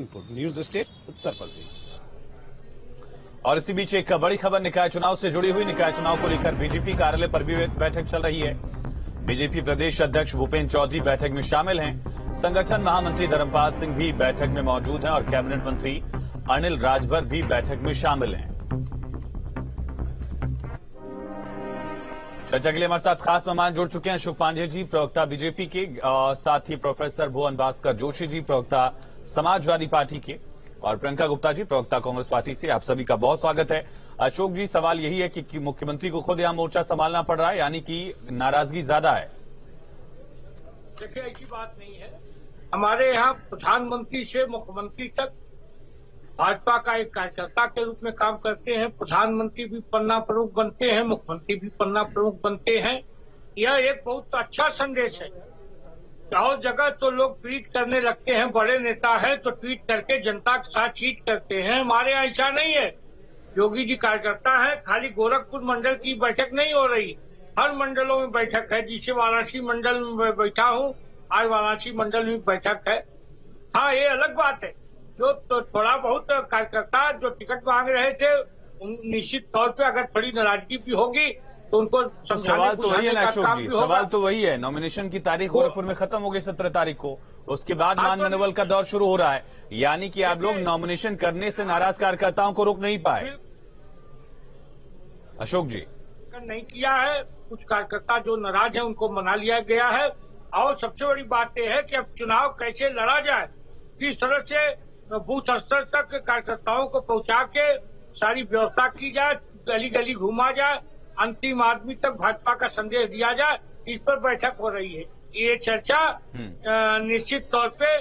News state Uttar Pradesh. और इसी बीच एक बड़ी खबर निकाय चुनाव से जुड़ी हुई। निकाय चुनाव को लेकर बीजेपी कार्यालय पर भी बैठक चल रही है। बीजेपी प्रदेश अध्यक्ष भूपेन्द्र चौधरी बैठक में शामिल हैं। संगठन महामंत्री धर्मपाल सिंह भी बैठक में मौजूद हैं और कैबिनेट मंत्री अनिल राजभर भी बैठक में शामिल हैं। चर्चा के लिए हमारे साथ खास मेहमान जुड़ चुके हैं। अशोक पांडे जी, प्रवक्ता बीजेपी के, और साथ ही प्रोफेसर भुवन भास्कर जोशी जी, प्रवक्ता समाजवादी पार्टी के, और प्रियंका गुप्ता जी, प्रवक्ता कांग्रेस पार्टी से। आप सभी का बहुत स्वागत है। अशोक जी, सवाल यही है कि मुख्यमंत्री को खुद यहां मोर्चा संभालना पड़ रहा है, यानी कि नाराजगी ज्यादा है। देखिए, ऐसी बात नहीं है। हमारे यहाँ प्रधानमंत्री से मुख्यमंत्री तक भाजपा का एक कार्यकर्ता के रूप में काम करते हैं। प्रधानमंत्री भी पन्ना प्रमुख बनते हैं, मुख्यमंत्री भी पन्ना प्रमुख बनते हैं। यह एक बहुत अच्छा संदेश है। और जगह तो लोग ट्वीट करने लगते हैं, बड़े नेता है तो ट्वीट करके जनता के साथ चीट करते हैं। हमारे यहाँ ऐसा नहीं है। योगी जी कार्यकर्ता है। खाली गोरखपुर मंडल की बैठक नहीं हो रही, हर मंडलों में बैठक है। जिसे वाराणसी मंडल में बैठा हूँ, आज वाराणसी मंडल में बैठक है। हाँ, ये अलग बात है। जो तो थोड़ा बहुत कार्यकर्ता जो टिकट मांग रहे थे, निश्चित तौर पे अगर थोड़ी नाराजगी भी होगी तो उनको सवाल तो वही है ना अशोक जी, सवाल तो वही है। नॉमिनेशन की तारीख गोरखपुर में खत्म हो गई 17 तारीख को, उसके बाद मान मनोबल का दौर शुरू हो रहा है। यानी कि आप लोग नॉमिनेशन करने से नाराज कार्यकर्ताओं को रोक नहीं पाए। अशोक जी, नहीं किया है। कुछ कार्यकर्ता जो नाराज है उनको मना लिया गया है। और सबसे बड़ी बात यह है कि अब चुनाव कैसे लड़ा जाए, किस तरह से बूथ स्तर तक कार्यकर्ताओं को पहुंचा के सारी व्यवस्था की जाए, गली गली घुमा जाए, अंतिम आदमी तक भाजपा का संदेश दिया जाए, इस पर बैठक हो रही है। ये चर्चा निश्चित तौर पे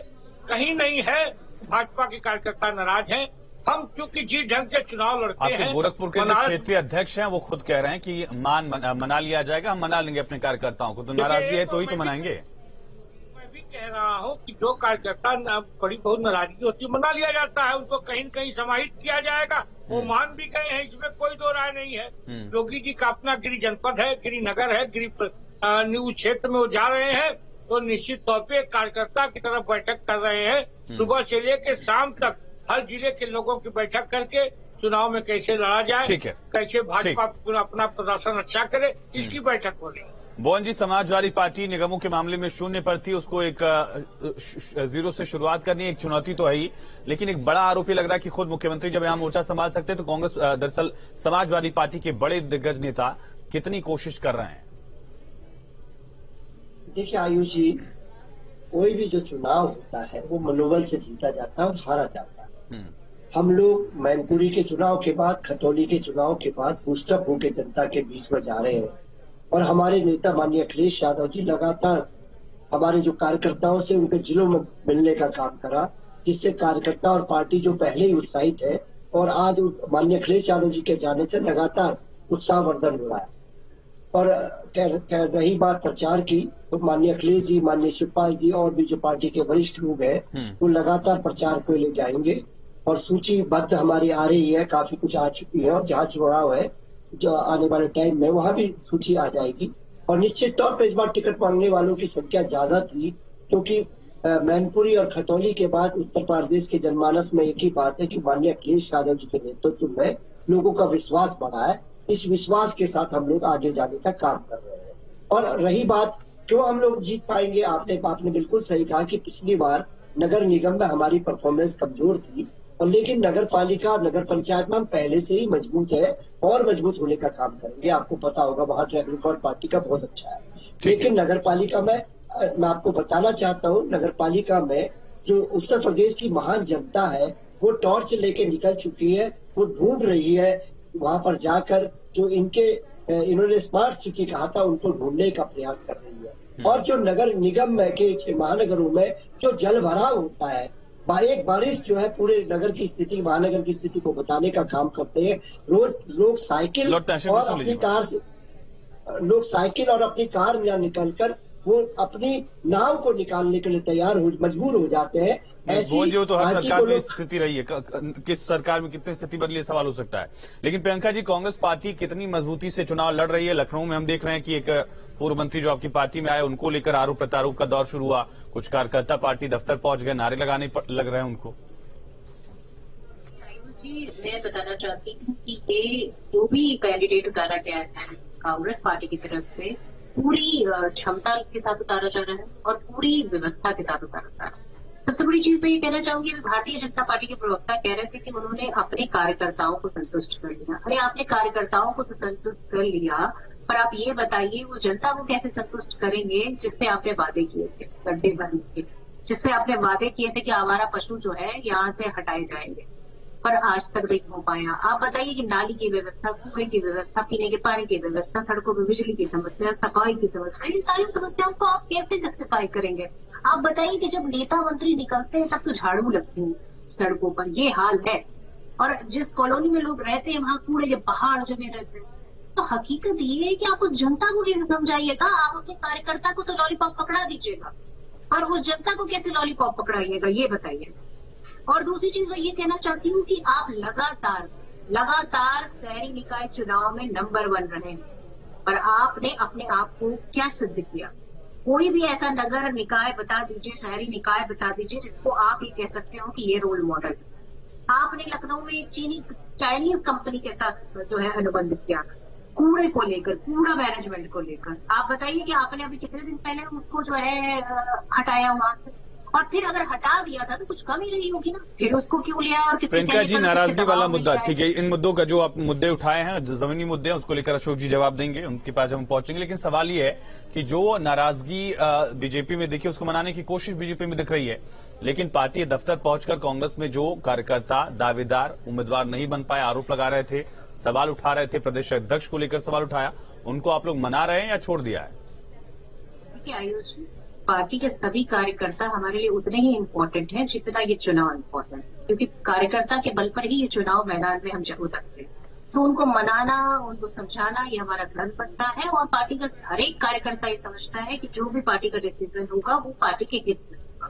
कहीं नहीं है। भाजपा के कार्यकर्ता नाराज हैं। हम क्योंकि जिस ढंग से चुनाव लड़ते हैं, गोरखपुर के जो क्षेत्रीय अध्यक्ष हैं वो खुद कह रहे हैं कि मना लिया जाएगा, हम मना लेंगे अपने कार्यकर्ताओं को। तो नाराजगी है तो ही तो मनाएंगे। कह रहा हूँ कि जो कार्यकर्ता बड़ी बहुत नाराजगी होती है, मना लिया जाता है। उनको कहीं न कहीं समाहित किया जाएगा। वो मान भी गए हैं, इसमें कोई दो राय नहीं है। योगी जी का अपना गिरि जनपद है, गिरि नगर है, उस क्षेत्र में वो जा रहे हैं तो निश्चित तौर पे कार्यकर्ता की तरफ बैठक कर रहे हैं। सुबह से लेकर शाम तक हर जिले के लोगों की बैठक करके चुनाव में कैसे लड़ा जाए, कैसे भाजपा अपना प्रदर्शन अच्छा करे, इसकी बैठक हो रही है। भुवन जी, समाजवादी पार्टी निगमों के मामले में शून्य पर थी, उसको एक 0 से शुरुआत करनी एक चुनौती तो है ही, लेकिन एक बड़ा आरोप लग रहा है कि खुद मुख्यमंत्री जब यहाँ मोर्चा संभाल सकते हैं तो कांग्रेस दरअसल समाजवादी पार्टी के बड़े दिग्गज नेता कितनी कोशिश कर रहे हैं। देखिए आयुष जी, कोई भी जो चुनाव होता है वो मनोबल से जीता जाता है और हारा जाता है। हम लोग मैनपुरी के चुनाव के बाद, खतौली के चुनाव के बाद बूस्टअप होकर जनता के बीच में जा रहे हैं। और हमारे नेता माननीय अखिलेश यादव जी लगातार हमारे जो कार्यकर्ताओं से उनके जिलों में मिलने का काम करा, जिससे कार्यकर्ता और पार्टी जो पहले ही उत्साहित है और आज माननीय अखिलेश यादव जी के जाने से लगातार उत्साहवर्धन हो रहा है। और रही बात प्रचार की, तो माननीय अखिलेश जी, माननीय शिवपाल जी और भी जो पार्टी के वरिष्ठ लोग हैं वो लगातार प्रचार को ले जाएंगे। और सूचीबद्ध हमारी आ रही है, काफी कुछ आ चुकी है। और जहाँ चुनाव है जो आने वाले टाइम में, वहां भी सूची आ जाएगी। और निश्चित तौर पर इस बार टिकट मांगने वालों की संख्या ज्यादा थी, क्योंकि मैनपुरी और खतौली के बाद उत्तर प्रदेश के जनमानस में एक ही बात है कि माननीय अखिलेश यादव जी के नेतृत्व में लोगों का विश्वास बढ़ा है। इस विश्वास के साथ हम लोग आगे जाने का काम कर रहे हैं। और रही बात क्यों हम लोग जीत पाएंगे, आपने बिल्कुल सही कहा कि पिछली बार नगर निगम में हमारी परफॉर्मेंस कमजोर थी, और लेकिन नगर पालिका, नगर पंचायत में हम पहले से ही मजबूत है और मजबूत होने का काम करेंगे। आपको पता होगा वहाँ ट्रैक रिकॉर्ड पार्टी का बहुत अच्छा है। लेकिन नगर पालिका में मैं आपको बताना चाहता हूँ, नगर पालिका में जो उत्तर प्रदेश की महान जनता है वो टॉर्च लेके निकल चुकी है। वो ढूंढ रही है वहां पर जाकर, जो इन्होंने स्मार्ट सिटी कहा था उनको ढूंढने का प्रयास कर रही है। और जो नगर निगम में के महानगरों में जो जल भराव होता है, एक बारिश जो है पूरे नगर की स्थिति, महानगर की स्थिति को बताने का काम करते हैं। रोज लोग साइकिल और अपनी कार में निकलकर वो अपनी नाव को निकालने के लिए मजबूर हो जाते हैं। ऐसी तो हर सरकार में स्थिति रही है, किस सरकार में कितनी स्थिति बदली, सवाल हो सकता है। लेकिन प्रियंका जी, कांग्रेस पार्टी कितनी मजबूती से चुनाव लड़ रही है। लखनऊ में हम देख रहे हैं कि एक पूर्व मंत्री जो आपकी पार्टी में आए, उनको लेकर आरोप प्रत्यारोप का दौर शुरू हुआ। कुछ कार्यकर्ता पार्टी दफ्तर पहुंच गए, नारे लगाने लग रहे हैं उनको। जी, मैं बताना चाहती हूँ कि ये जो भी कैंडिडेट उतारा गया है कांग्रेस पार्टी की तरफ से, पूरी क्षमता के साथ उतारा जा रहा है और पूरी व्यवस्था के साथ उतारा जा रहा है। सबसे बड़ी चीज तो ये कहना चाहूंगी, भारतीय जनता पार्टी के प्रवक्ता कह रहे थे कि उन्होंने अपने कार्यकर्ताओं को संतुष्ट कर लिया। अरे आपने कार्यकर्ताओं को तो संतुष्ट कर लिया, पर आप ये बताइए वो जनता को कैसे संतुष्ट करेंगे जिससे आपने वादे किए थे गड्ढे भरने के, जिससे आपने वादे किए थे कि हमारा पशु जो है यहाँ से हटाए जाएंगे, पर आज तक नहीं हो पाया। आप बताइए कि नाली की व्यवस्था, कुएं की व्यवस्था, पीने के पानी की व्यवस्था, सड़कों पर बिजली की समस्या, सफाई की समस्या, इन सारी समस्याओं को आप कैसे जस्टिफाई करेंगे? आप बताइए कि जब नेता मंत्री निकलते हैं तब तो झाड़ू लगती है सड़कों पर, ये हाल है। और जिस कॉलोनी में लोग रहते हैं वहां कूड़े के पहाड़ जमे रहते हैं। तो हकीकत ये है कि आप उस जनता को कैसे समझाइएगा? आप अपने कार्यकर्ता को तो लॉलीपॉप पकड़ा दीजिएगा, और उस जनता को कैसे लॉलीपॉप पकड़ाइएगा, ये बताइए। और दूसरी चीज मैं ये कहना चाहती हूँ कि आप लगातार शहरी निकाय चुनाव में नंबर 1 रहे, पर आपने अपने आप को क्या सिद्ध किया? कोई भी ऐसा नगर निकाय बता दीजिए, शहरी निकाय बता दीजिए जिसको आप ये कह सकते हो कि ये रोल मॉडल है। आपने लखनऊ में एक चाइनीज कंपनी के साथ जो है अनुबंध किया कूड़े को लेकर, कूड़ा मैनेजमेंट को लेकर। आप बताइए कि आपने अभी कितने दिन पहले उसको जो है हटाया वहां से, और फिर अगर हटा दिया था तो कुछ कम ही रही होगी ना, फिर उसको क्यों लिया? और प्रियंका जी, नाराजगी वाला मुद्दा, ठीक है, इन मुद्दों का जो आप मुद्दे उठाए हैं, जमीनी मुद्दे हैं, उसको लेकर अशोक जी जवाब देंगे, उनके पास हम पहुंचेंगे। लेकिन सवाल ये है कि जो नाराजगी बीजेपी में देखिए, उसको मनाने की कोशिश बीजेपी में दिख रही है, लेकिन पार्टी दफ्तर पहुंचकर कांग्रेस में जो कार्यकर्ता दावेदार उम्मीदवार नहीं बन पाए, आरोप लगा रहे थे, सवाल उठा रहे थे, प्रदेश अध्यक्ष को लेकर सवाल उठाया, उनको आप लोग मना रहे हैं या छोड़ दिया है? आयुष, पार्टी के सभी कार्यकर्ता हमारे लिए उतने ही इम्पोर्टेंट हैं जितना ये चुनाव इम्पोर्टेंट, क्योंकि कार्यकर्ता के बल पर ही ये चुनाव मैदान में हम उतरते हैं। तो उनको मनाना, उनको समझाना, ये हमारा धर्म बनता है। और पार्टी का हर एक कार्यकर्ता ये समझता है कि जो भी पार्टी का डिसीजन होगा वो पार्टी के हित में होगा।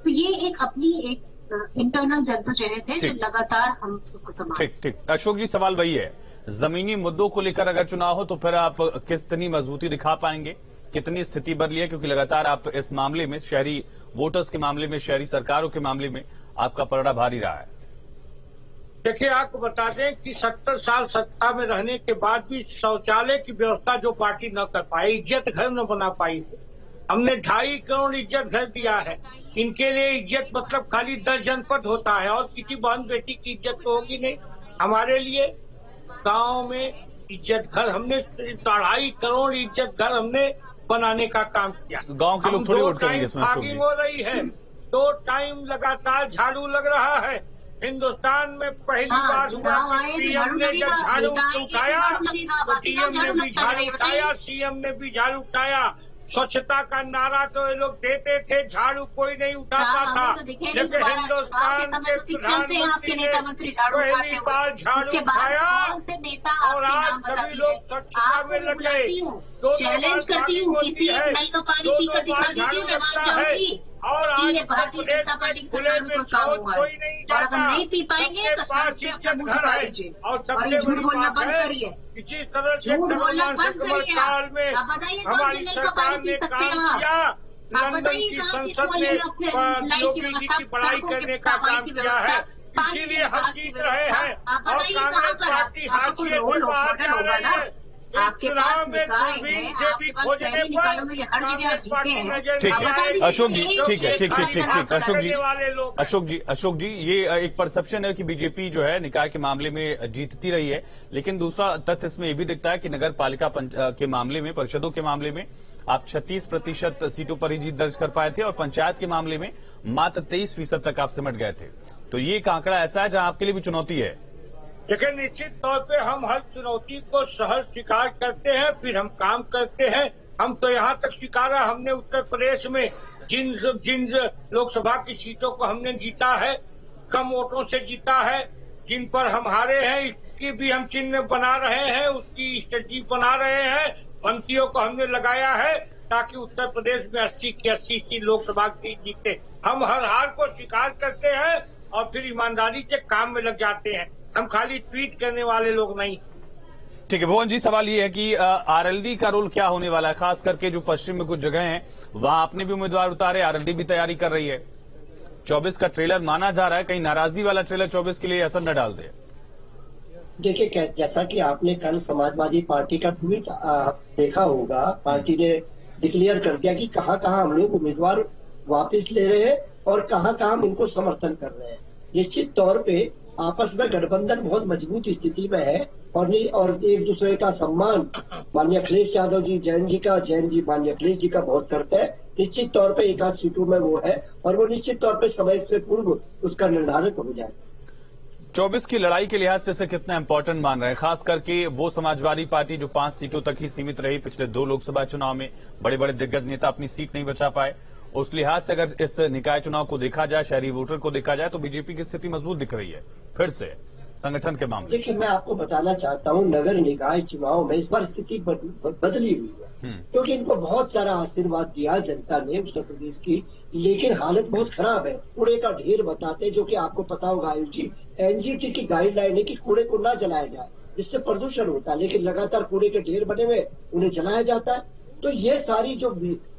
तो ये एक अपनी एक इंटरनल जद्दोजहद है जो लगातार हम उसको संभाल। ठीक, अशोक जी, सवाल वही है, जमीनी मुद्दों को लेकर अगर चुनाव हो तो फिर आप कितनी मजबूती दिखा पाएंगे, कितनी स्थिति बदली है? क्योंकि लगातार आप इस मामले में, शहरी वोटर्स के मामले में, शहरी सरकारों के मामले में आपका पलड़ा भारी रहा है। देखिए, आपको बता दें कि 70 साल सत्ता में रहने के बाद भी शौचालय की व्यवस्था जो पार्टी न कर पाई, इज्जत घर न बना पाई, हमने 2.5 करोड़ इज्जत घर दिया है। इनके लिए इज्जत मतलब खाली 10 जनपद होता है, और किसी बहन बेटी की इज्जत तो होगी नहीं। हमारे लिए गांव में इज्जत घर, हमने 2.5 करोड़ इज्जत घर हमने बनाने का काम किया। तो गांव के लोग थोड़ी वोट करेंगे इसमें अशोक जी? हो रही है, 2 टाइम लगातार झाड़ू लग रहा है। हिंदुस्तान में पहली बार हुआ पीएम ने जब झाड़ू उठाया तो डीएम ने भी झाड़ू उठाया, सीएम ने भी झाड़ू उठाया। स्वच्छता का नारा तो ये लोग देते थे, झाड़ू कोई नहीं उठाता था। लेकिन हिंदुस्तान के प्रधानमंत्री ने पहली बार झाड़ू उठाया और आज सभी लोग स्वच्छता में लग गए। चैलेंज करती हूँ, किसी एक नल का पानी पीकर दिखा दीजिए, मैं मान जाऊंगी कि ये भारतीय जनता पार्टी की सरकार में कोई काम हुआ है। और अगर नहीं पी पाएंगे तो शर्म से अपना मुंह छुपा लीजिए और ये झूठ बोलना बंद करिए। किसी तरह से झूठ बोलना बंद करिए। आप बताइए कौन से नल का पानी पी सकते हैं आप? लंदन की संसद ने योगी जी की पढ़ाई करने का काम किया है, इसीलिए हम जीत रहे हैं। और कांग्रेस पार्टी हाशिए से बाहर जा रही है। आपके पास निकाय है, आपके पास शहरी निकायों में हर जगह आप जीते हैं। ठीक है अशोक जी, ठीक अशोक जी, ये एक परसेप्शन है कि बीजेपी जो है निकाय के मामले में जीतती रही है, लेकिन दूसरा तथ्य इसमें ये भी दिखता है कि नगर पालिका के मामले में, परिषदों के मामले में आप 36% सीटों पर ही जीत दर्ज कर पाए थे और पंचायत के मामले में मात्र 23% तक आप सिमट गए थे। तो ये एक आंकड़ा ऐसा है जहां आपके लिए भी चुनौती है। देखिए, निश्चित तौर पे हम हर चुनौती को सहज स्वीकार करते हैं, फिर हम काम करते हैं। हम तो यहाँ तक स्वीकारा, हमने उत्तर प्रदेश में जिन लोकसभा की सीटों को हमने जीता है, कम वोटों से जीता है, जिन पर हम हारे हैं, इसकी भी हम चिन्ह बना रहे हैं, उसकी स्ट्रेटजी बना रहे हैं, पंक्तियों को हमने लगाया है ताकि उत्तर प्रदेश में 80 की 80 सीट लोकसभा की जीते। हम हर हार को स्वीकार करते हैं और फिर ईमानदारी से काम में लग जाते हैं। हम खाली ट्वीट करने वाले लोग नहीं। ठीक है भुवन जी, सवाल ये है कि आरएलडी का रोल क्या होने वाला है, खास करके जो पश्चिम में कुछ जगह हैं वहां आपने भी उम्मीदवार उतारे, आरएलडी भी तैयारी कर रही है। 24 का ट्रेलर माना जा रहा है, कहीं नाराजगी वाला ट्रेलर 24 के लिए असर न डाल दे। देखिए, जैसा कि आपने कल समाजवादी पार्टी का ट्वीट देखा होगा, पार्टी ने डिक्लेयर कर दिया कि कहां कहां हम लोग उम्मीदवार वापस ले रहे हैं और कहां कहां हम उनको समर्थन कर रहे हैं। निश्चित तौर पे आपस में गठबंधन बहुत मजबूत स्थिति में है और एक दूसरे का सम्मान माननीय अखिलेश यादव जी, जैन जी माननीय अखिलेश जी का बहुत करते हैं। निश्चित तौर पे 1 आध सीटों में वो है और वो निश्चित तौर पे समय से पूर्व उसका निर्धारित हो जाए। 24 की लड़ाई के लिहाज से इसे कितना इंपॉर्टेंट मान रहे हैं, खास करके वो समाजवादी पार्टी जो 5 सीटों तक ही सीमित रही पिछले 2 लोकसभा चुनाव में, बड़े बड़े दिग्गज नेता अपनी सीट नहीं बचा पाए। उस लिहाज से अगर इस निकाय चुनाव को देखा जाए, शहरी वोटर को देखा जाए, तो बीजेपी की स्थिति मजबूत दिख रही है फिर से संगठन के मामले। देखिए, मैं आपको बताना चाहता हूँ, नगर निकाय चुनाव में इस बार स्थिति बदली हुई है, क्योंकि इनको बहुत सारा आशीर्वाद दिया जनता ने उत्तर प्रदेश की, लेकिन हालत बहुत खराब है। कूड़े का ढेर बताते, जो कि आपको पता होगा आयुष जी, एनजीटी की गाइडलाइन है कि कूड़े को ना जलाया जाए, जिससे प्रदूषण होता है, लेकिन लगातार कूड़े के ढेर बने हुए उन्हें जलाया जाता है। तो ये सारी जो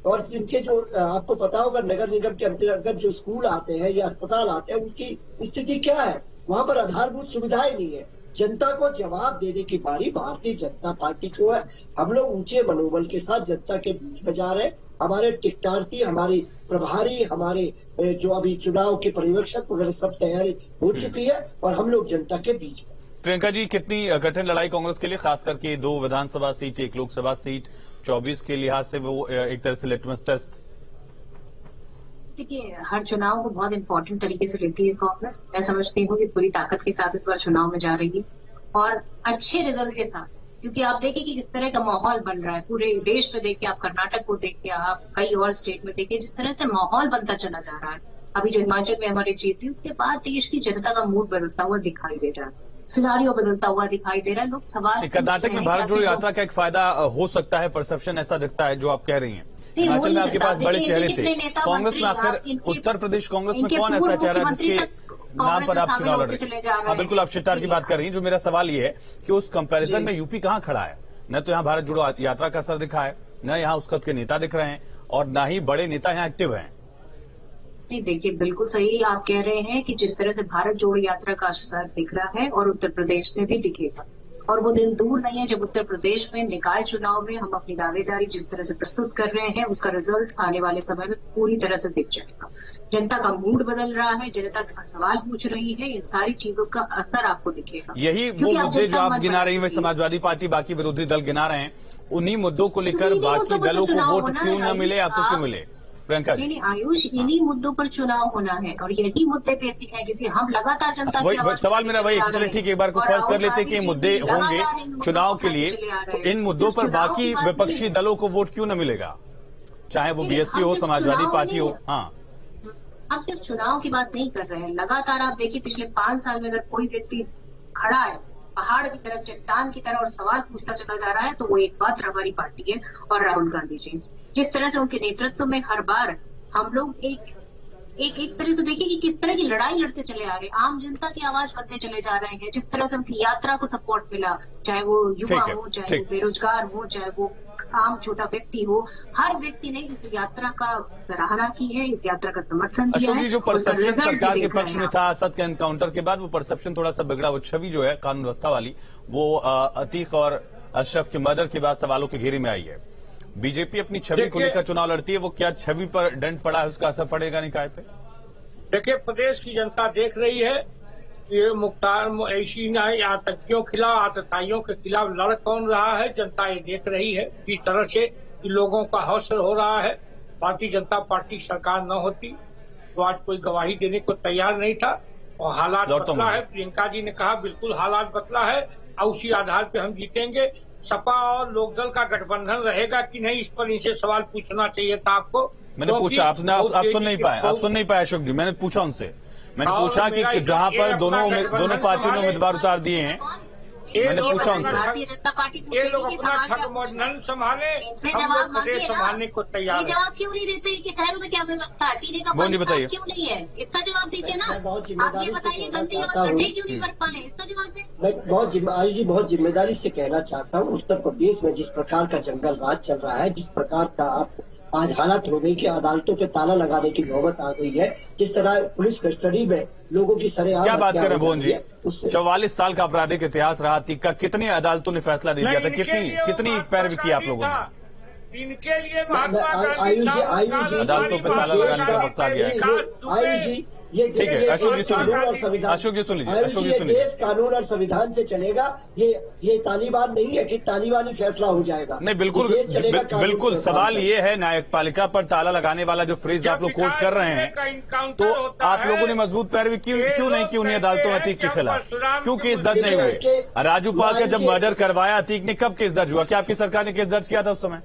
और इनके जो आपको पता होगा, नगर निगम के अंतर्गत जो स्कूल आते हैं या अस्पताल आते हैं, उनकी स्थिति क्या है, वहां पर आधारभूत सुविधाएं नहीं है। जनता को जवाब देने की बारी भारतीय जनता पार्टी को है। हम लोग ऊंचे मनोबल के साथ जनता के बीच में जा रहे हैं। हमारे टिकटार्थी, हमारी प्रभारी, हमारे जो अभी चुनाव के पर्यवेक्षक वगैरह सब तैयारी हो चुकी है और हम लोग जनता के बीच में। प्रियंका जी, कितनी कठिन लड़ाई कांग्रेस के लिए, खास करके 2 विधानसभा सीट, 1 लोकसभा सीट, 24 के लिहाज से वो एक तरह से लिटमस टेस्ट? देखिए, हर चुनाव को बहुत इंपॉर्टेंट तरीके से लेती है कांग्रेस। मैं समझती हूँ कि पूरी ताकत के साथ इस बार चुनाव में जा रही है और अच्छे रिजल्ट के साथ, क्योंकि आप देखिए कि किस तरह का माहौल बन रहा है पूरे देश में। देखिए, आप कर्नाटक को देखिए, आप कई और स्टेट में देखिए, जिस तरह से माहौल बनता चला जा रहा है। अभी जो हिमाचल में हमारी जीत थी, उसके बाद देश की जनता का मूड बदलता हुआ दिखाई दे रहा है, सिनारियो बदलता हुआ दिखाई दे रहा है। लोग सवाल कर्नाटक में भारत जोड़ो यात्रा का एक फायदा हो सकता है, परसेप्शन ऐसा दिखता है जो आप कह रही हैं। हिमाचल में आपके पास बड़े चेहरे थे, कांग्रेस में आखिर उत्तर प्रदेश कांग्रेस में कौन ऐसा चेहरा है जिसके नाम पर आप चुनाव लड़ रहे हैं? हाँ, बिल्कुल, आप शिट्टार की बात कर रही हैं। जो मेरा सवाल ये है कि उस कंपैरिजन में यूपी कहाँ खड़ा है? न तो यहाँ भारत जोड़ो यात्रा का असर दिखा है, न यहाँ उस कद के नेता दिख रहे हैं और न ही बड़े नेता यहाँ एक्टिव हैं। नहीं, देखिए, बिल्कुल सही आप कह रहे हैं कि जिस तरह से भारत जोड़ो यात्रा का असर दिख रहा है और उत्तर प्रदेश में भी दिखेगा, और वो दिन दूर नहीं है जब उत्तर प्रदेश में निकाय चुनाव में हम अपनी दावेदारी जिस तरह से प्रस्तुत कर रहे हैं, उसका रिजल्ट आने वाले समय में पूरी तरह से दिख जाएगा। जनता का मूड बदल रहा है, जनता सवाल पूछ रही है, इन सारी चीजों का असर आपको दिखेगा। यही वो मुद्दे जो आप गिना रही हैं, समाजवादी पार्टी, बाकी विरोधी दल गिना रहे हैं, उन्हीं मुद्दों को लेकर बाकी दलों को वोट क्यों न मिले, आपको क्यों मिले? प्रियंका जी, नहीं, आयुष, इन्हीं मुद्दों पर चुनाव होना है और यही मुद्दे बेसिक है, क्योंकि हम लगातार जनता की आवाज सवाल मेरा वही, चलिए ठीक है, एक बार को फर्ज कर लेते हैं कि मुद्दे होंगे चुनाव के लिए, तो इन मुद्दों पर बाकी विपक्षी दलों को वोट क्यों न मिलेगा, चाहे वो बीएसपी हो, समाजवादी पार्टी हो? हाँ, हम सिर्फ चुनाव की बात नहीं कर रहे हैं। लगातार आप देखिए, पिछले 5 साल में अगर कोई व्यक्ति खड़ा है पहाड़ की तरह, चट्टान की तरह और सवाल पूछता चला जा रहा है, तो वो एक मात्र हमारी पार्टी है और राहुल गांधी जी। जिस तरह से उनके नेतृत्व में हर बार हम लोग एक तरह से देखिए कि किस तरह की लड़ाई लड़ते चले आ रहे हैं, आम जनता की आवाज बनते चले जा रहे हैं। जिस तरह से उनकी यात्रा को सपोर्ट मिला, चाहे वो युवा हो, चाहे वो बेरोजगार हो, चाहे वो आम छोटा व्यक्ति हो, हर व्यक्ति ने इस यात्रा का सराहना की है, इस यात्रा का समर्थन किया है। जो परसेप्शन सरकार के पक्ष में था असद के एनकाउंटर के बाद, वो परसेप्शन थोड़ा सा बिगड़ा। वो छवि जो है कानून व्यवस्था वाली, वो अतीक और अशरफ के मर्डर के बाद सवालों के घेरे में आई है। बीजेपी अपनी छवि को लेकर चुनाव लड़ती है, वो क्या छवि पर डंट पड़ा है, उसका असर पड़ेगा निकाय पे? देखिए, प्रदेश की जनता देख रही है ये मुख्तार ऐसी आतंकियों खिलाफ, आतताइयों के खिलाफ लड़ कौन रहा है। जनता ये देख रही है किस तरह से लोगों का हौसला हो रहा है। भारतीय जनता पार्टी सरकार न होती तो आज कोई गवाही देने को तैयार नहीं था और हालात बदला है। प्रियंका जी ने कहा बिल्कुल हालात बदला है और उसी आधार पे हम जीतेंगे। सपा और लोकदल का गठबंधन रहेगा कि नहीं, इस पर इनसे सवाल पूछना चाहिए था आपको। मैंने पूछा, आप सुन नहीं पाए, आप सुन नहीं पाए अशोक जी। मैंने पूछा उनसे, मैंने पूछा कि जहां पर दोनों पार्टियों ने उम्मीदवार उतार दिए हैं, मैंने पूछा उनसे। भारतीय जनता पार्टी ये लोग पूछेगी कि अपना सवाल क्या ठग मंडल संभाले, इनसे हम जवाब लोग प्रदेश मांगिए ना। संभालने को तैयार ये हैं। जवाब क्यों नहीं देते कि शहरों में क्या व्यवस्था है, पीने का वो नहीं पानी बताइए। साफ क्यों नहीं है, इसका जवाब दीजिए ना। मैं बहुत आप जिम्मेदारी ये से बताइए कहना गलती और चाहता हूँ। गड्ढे क्यों नहीं कर पाए, इसका जवाब दें। मैं बहुत जिम्मेदारी से कहना चाहता हूँ, उत्तर प्रदेश में जिस प्रकार का जंगल राज चल रहा है, जिस प्रकार का आज हालत हो गई कि अदालतों पे ताला लगाने की नौबत आ गई है, जिस तरह पुलिस कस्टडी में लोगों की सरेआम क्या बात हत्या कर रहे हैं हो भुवन जी? रही है, उससे 44 साल का आपराधिक इतिहास रहा अतीक का, कितनी अदालतों ने फैसला दे दिया था, नहीं, इनके लिए कितनी वो पैरवी की आप महात्मा लोगों ने? गांधी था। इनके लिए महात्मा गांधी आयु जी था, अदालतों पे ताला लगाने का वक्त आ गया है। आयु जी ये ठीक है, अशोक जी सुन लीजिए। कानून और संविधान, अशोक जी सुन लीजिए, आयु अशोक जी जी ये सुन लीजिए। देश कानून और संविधान से चलेगा। ये तालिबान नहीं है कि तालिबानी फैसला हो जाएगा। नहीं, बिल्कुल ये देश चलेगा कानून बिल्कुल। के सवाल हिसाब ये है, न्यायपालिका पर ताला लगाने वाला जो फ्रेज आप लोग कोट कर रहे हैं, तो आप लोगों ने मजबूत पैरवी क्यों नहीं की उन्हीं अदालतों में अतीक के खिलाफ? क्यों केस दर्ज नहीं हुए? राजू पाल का जब मर्डर करवाया अतीक ने, कब केस दर्ज हुआ? क्या आपकी सरकार ने केस दर्ज किया था उस समय?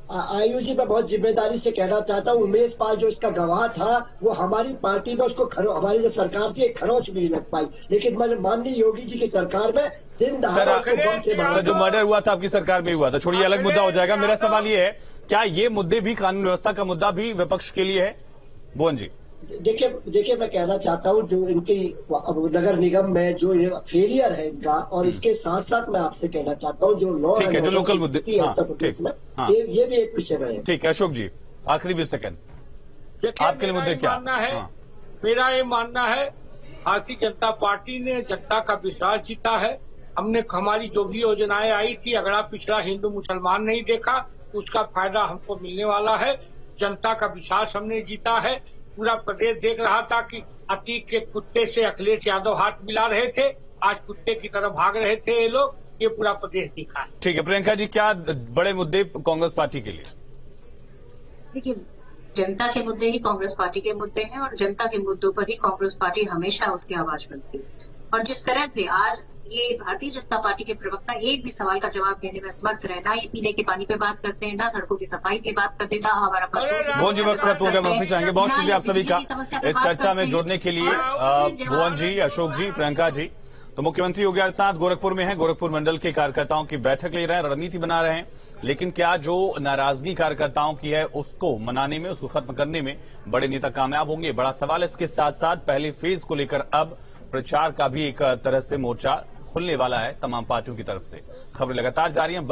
आयु जी मैं बहुत जिम्मेदारी से कहना चाहता हूँ, उमेश पाल जो इसका गवाह था, वो हमारी पार्टी में उसको हमारी जो सरकार थी एक खरोच भी नहीं लग पाई, लेकिन मैंने माननीय योगी जी की सरकार में दिन दहाड़े उसको बम से मारा। सर, जो मर्डर हुआ था आपकी सरकार में हुआ था, छोड़िए, अलग मुद्दा हो जाएगा। मेरा सवाल ये है, क्या ये मुद्दे भी, कानून व्यवस्था का मुद्दा भी विपक्ष के लिए है? भुवन जी देखिए मैं कहना चाहता हूँ, जो इनकी नगर निगम में जो फेलियर है इनका, और इसके साथ साथ मैं आपसे कहना चाहता हूँ जो लॉ ठीक है, जो लोकल मुद्दे, हाँ, उत्तर प्रदेश ठीक, में, हाँ। ये भी एक विषय है। ठीक है अशोक जी, आखिरी 20 सेकंड आपके लिए मुद्दे क्या? हाँ। मेरा ये मानना है, भारतीय जनता पार्टी ने जनता का विश्वास जीता है। हमारी जो भी योजनाएं आई थी, अगड़ा पिछड़ा हिंदू मुसलमान नहीं देखा, उसका फायदा हमको मिलने वाला है। जनता का विश्वास हमने जीता है। पूरा प्रदेश देख रहा था कि अतीक के कुत्ते से अखिलेश यादव हाथ मिला रहे थे, आज कुत्ते की तरफ भाग रहे थे ये लोग, ये पूरा प्रदेश दिखा है। ठीक है प्रियंका जी, क्या बड़े मुद्दे कांग्रेस पार्टी के लिए? देखिए, जनता के मुद्दे ही कांग्रेस पार्टी के मुद्दे हैं और जनता के मुद्दों पर ही कांग्रेस पार्टी हमेशा उसकी आवाज बनती है। और जिस तरह से आज ये भारतीय जनता पार्टी के प्रवक्ता एक भी सवाल का जवाब देने में असमर्थ रहे, ना ये पीने के पानी पे बात करते हैं, ना सड़कों की सफाई की बात करते हैं, ना हमारा पशुओं की बहुत जी वक्त खत्म हो गया, माफी चाहेंगे। बहुत शुक्रिया आप सभी का इस चर्चा में जुड़ने के लिए। भुवन जी, अशोक जी, प्रियंका जी। तो मुख्यमंत्री योगी आदित्यनाथ गोरखपुर में हैं, गोरखपुर मंडल के कार्यकर्ताओं की बैठक ले रहे हैं, रणनीति बना रहे हैं। लेकिन क्या जो नाराजगी कार्यकर्ताओं की है उसको मनाने में, उसको खत्म करने में बड़े नेता कामयाब होंगे? बड़ा सवाल है। इसके साथ साथ पहले फेज को लेकर अब प्रचार का भी एक तरह से मोर्चा खुलने वाला है तमाम पार्टियों की तरफ से। खबरें लगातार जारी हैं।